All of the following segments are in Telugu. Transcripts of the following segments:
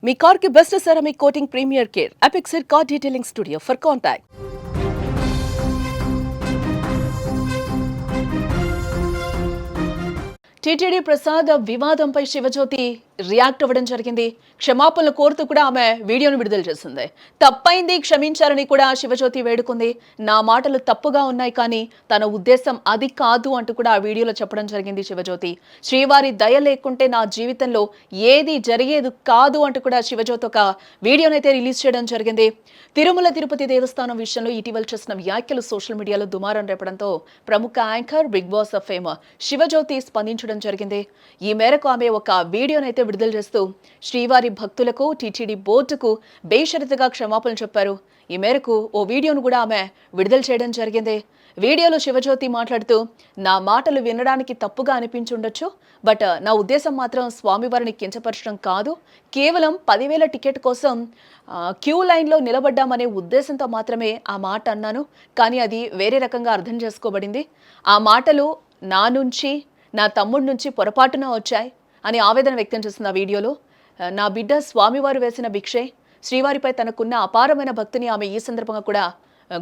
మీ కార్ కి best ceramic coating premier care Apexer car detailing studio for contact. TTD ప్రసాద్ వివాదంపై శివజ్యోతి రియాక్ట్ అవ్వడం జరిగింది. క్షమాపణలు కోరుతూ కూడా ఆమె వీడియోను విడుదల చేసింది. తప్పైంది, క్షమించారని కూడా శివజ్యోతి వేడుకుంది. నా మాటలు తప్పుగా ఉన్నాయి, కానీ తన ఉద్దేశం అది కాదు అంటూ కూడా ఆ వీడియోలో చెప్పడం జరిగింది శివజ్యోతి. శ్రీవారి దయ లేకుంటే నా జీవితంలో ఏది జరిగేది కాదు అంటూ కూడా శివజ్యోతి ఒక వీడియోనైతే రిలీజ్ చేయడం జరిగింది. తిరుమల తిరుపతి దేవస్థానం విషయంలో ఇటీవల చేసిన వ్యాఖ్యలు సోషల్ మీడియాలో దుమారం రేపడంతో ప్రముఖ anchor Bigg Boss fame Shivajyothi స్పందించడం జరిగింది. ఈ మేరకు ఆమె ఒక వీడియోనైతే విడుదల చేస్తూ శ్రీవారి భక్తులకు, టీటీడీ బోర్డుకు బేషరతుగా క్షమాపణలు చెప్పారు. ఈ మేరకు ఓ వీడియోను కూడా ఆమె విడుదల చేయడం జరిగింది. వీడియోలో శివజ్యోతి మాట్లాడుతూ, నా మాటలు వినడానికి తప్పుగా అనిపించుండొచ్చు, బట్ నా ఉద్దేశం మాత్రం స్వామివారిని కించపరచడం కాదు. కేవలం 10,000 టికెట్ కోసం క్యూ లైన్లో నిలబడ్డామనే ఉద్దేశంతో మాత్రమే ఆ మాట అన్నాను, కానీ అది వేరే రకంగా అర్థం చేసుకోబడింది. ఆ మాటలు నా నుంచి, నా తమ్ముడి నుంచి పొరపాటున వచ్చాయి అని ఆవేదన వ్యక్తం చేస్తుంది ఆ వీడియోలో. నా బిడ్డ స్వామివారు వేసిన భిక్షే. శ్రీవారిపై తనకున్న అపారమైన భక్తిని ఆమె ఈ సందర్భంగా కూడా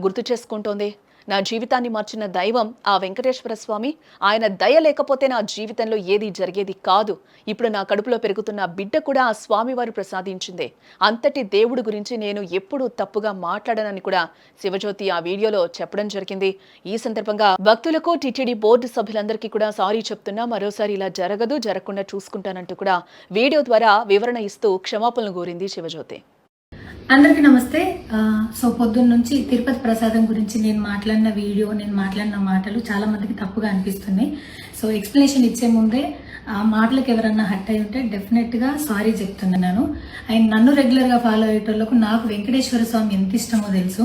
గుర్తు చేసుకుంటోంది. నా జీవితాన్ని మార్చిన దైవం ఆ వెంకటేశ్వర స్వామి. ఆయన దయ లేకపోతే నా జీవితంలో ఏది జరిగేది కాదు. ఇప్పుడు నా కడుపులో పెరుగుతున్న బిడ్డ కూడా ఆ స్వామివారు ప్రసాదించిందే. అంతటి దేవుడి గురించి నేను ఎప్పుడూ తప్పుగా మాట్లాడనని కూడా శివజ్యోతి ఆ వీడియోలో చెప్పడం జరిగింది. ఈ సందర్భంగా భక్తులకు, టీటీడీ బోర్డు సభ్యులందరికీ కూడా సారీ చెప్తున్నా, మరోసారి ఇలా జరగదు, జరగకుండా చూసుకుంటానంటూ కూడా వీడియో ద్వారా వివరణ ఇస్తూ క్షమాపణలు కోరింది శివజ్యోతి. అందరికీ నమస్తే. సో పొద్దున్న నుంచి తిరుపతి ప్రసాదం గురించి నేను మాట్లాడిన వీడియో, నేను మాట్లాడిన మాటలు చాలా మందికి తప్పుగా అనిపిస్తున్నాయి. సో ఎక్స్ప్లెనేషన్ ఇచ్చే ముందే ఆ మాటలకు ఎవరన్నా హట్ అయి ఉంటే డెఫినెట్గా సారీ చెప్తున్నాను. అండ్ నన్ను రెగ్యులర్గా ఫాలో అయ్యేటోళ్లకు నాకు వెంకటేశ్వర స్వామి ఎంత ఇష్టమో తెలుసు.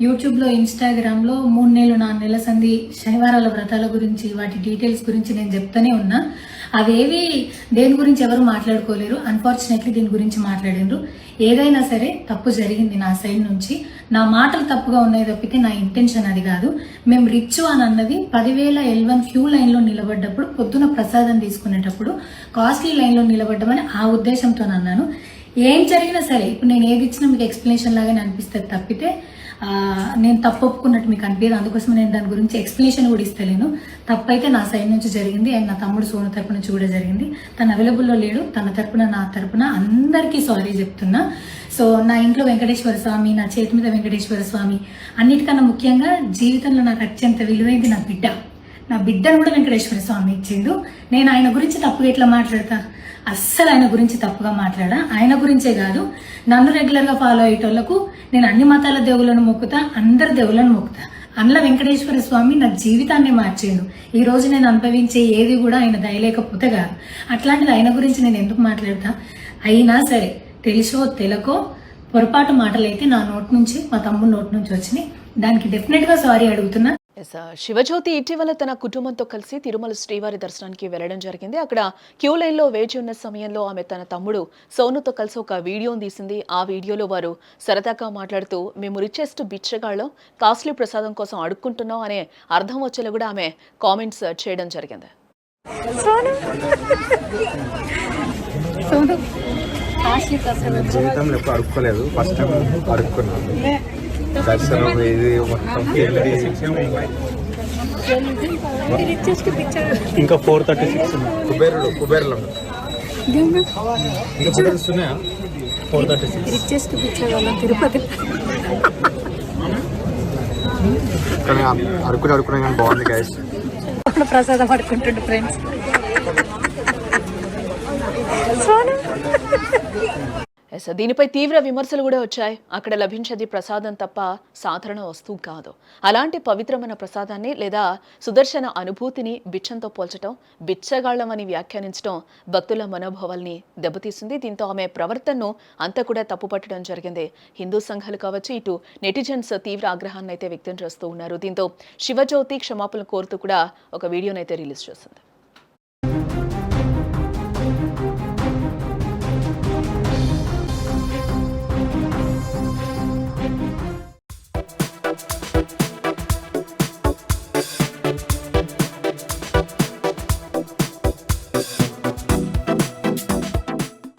యూట్యూబ్లో, ఇన్స్టాగ్రామ్లో 3 నెలలు 4 నెలల సంధి శనివారాల వ్రతాల గురించి, వాటి డీటెయిల్స్ గురించి నేను చెప్తూనే ఉన్నా. అవేవి దేని గురించి ఎవరు మాట్లాడుకోలేరు. అన్ఫార్చునేట్లీ దీని గురించి మాట్లాడిండ్రు. ఏదైనా సరే తప్పు జరిగింది నా సైడ్ నుంచి. నా మాటలు తప్పుగా ఉన్నాయి తప్పితే నా ఇంటెన్షన్ అది కాదు. మేము రిచ్ అని అన్నది 10,000 L1 క్యూ లైన్లో నిలబడ్డప్పుడు, పొద్దున ప్రసాదం తీసుకునేటప్పుడు కాస్ట్లీ లైన్లో నిలబడ్డమని ఆ ఉద్దేశంతో అన్నాను. ఏం జరిగినా సరే ఇప్పుడు నేను ఏది ఇచ్చినా మీకు ఎక్స్ప్లెనేషన్ లాగానే అనిపిస్తుంది తప్పితే నేను తప్పు ఒప్పుకున్నట్టు మీకు అనిపించదు. అందుకోసం నేను దాని గురించి ఎక్స్ప్లెనేషన్ కూడా ఇస్తలేను. తప్పైతే నా సైడ్ నుంచి జరిగింది అండ్ నా తమ్ముడు సోను తరపున నుంచి కూడా జరిగింది. తను అవైలబుల్లో లేడు. తన తరపున, నా తరపున అందరికీ సారీ చెప్తున్నా. సో నా ఇంట్లో వెంకటేశ్వర స్వామి, నా చేతి మీద వెంకటేశ్వర స్వామి, అన్నిటికన్నా ముఖ్యంగా జీవితంలో నాకు అత్యంత విలువైంది నా బిడ్డ. నా బిడ్డను కూడా వెంకటేశ్వర స్వామి ఇచ్చిండు. నేను ఆయన గురించి తప్పుగా ఎట్లా మాట్లాడతా? అస్సలు ఆయన గురించి తప్పుగా మాట్లాడా. ఆయన గురించే కాదు, నన్ను రెగ్యులర్గా ఫాలో అయ్యేటోళ్లకు నేను అన్ని మతాల దేవులను మొక్కుతా, అందరి దేవులను మొక్కుతా. అందులో వెంకటేశ్వర స్వామి నా జీవితాన్ని మార్చిండు. ఈ రోజు నేను అనుభవించే ఏది కూడా ఆయన దయలేకపోతే కాదు. అట్లాంటిది ఆయన గురించి నేను ఎందుకు మాట్లాడతా? అయినా సరే తెలుసో తెలకో పొరపాటు మాటలైతే నా నోటి నుంచి, మా తమ్ముడు నోటి నుంచి వచ్చినాయి. దానికి డెఫినెట్గా సారీ అడుగుతున్నా. శివజ్యోతి ఇటీవల తన కుటుంబంతో కలిసి తిరుమల శ్రీవారి దర్శనానికి వెళ్లడం జరిగింది. అక్కడ క్యూ లైన్ లో వేచి ఉన్న సమయంలో ఆమె తన తమ్ముడు సోనుతో కలిసి ఒక వీడియోను తీసింది. ఆ వీడియోలో వారు సరదాగా మాట్లాడుతూ, మేము రిచెస్ట్ బిచ్చగాళ్ళం, కాస్ట్లీ ప్రసాదం కోసం అడుక్కుంటున్నాం అనే అర్థం వచ్చేలా కూడా ఆమె కామెంట్స్ చేయడం జరిగింది. జీవితంలో ఎప్పుడు అడుక్కోలేదు, ఫస్ట్ టైం అడుక్కున్నాను. దర్శనం ఇది మొత్తం ఇంకా 436 కుబేరులో ఇంకా ఫోటోస్ ఉన్నాయా? 436 తిరుపతి. కానీ అడుక్కునే కానీ బాగుంది గైస్. ప్రసాదం పడుకుంటుండే ఫ్రెండ్స్. దీనిపై తీవ్ర విమర్శలు కూడా వచ్చాయి. అక్కడ లభించేది ప్రసాదం తప్ప సాధారణ వస్తువు కాదు. అలాంటి పవిత్రమైన ప్రసాదాన్ని లేదా సుదర్శన అనుభూతిని బిచ్చంతో పోల్చడం, బిచ్చగాళ్లమని వ్యాఖ్యానించడం భక్తుల మనోభావాల్ని దెబ్బతీసింది. దీంతో ఆమె ప్రవర్తనను అంతా కూడా తప్పుపట్టడం జరిగింది. హిందూ సంఘాలు కావచ్చు, ఇటు నెటిజన్స్ తీవ్ర ఆగ్రహాన్ని అయితే వ్యక్తం చేస్తూ ఉన్నారు. దీంతో శివజ్యోతి క్షమాపణలు కోరుతూ కూడా ఒక వీడియోనైతే రిలీజ్ చేసింది.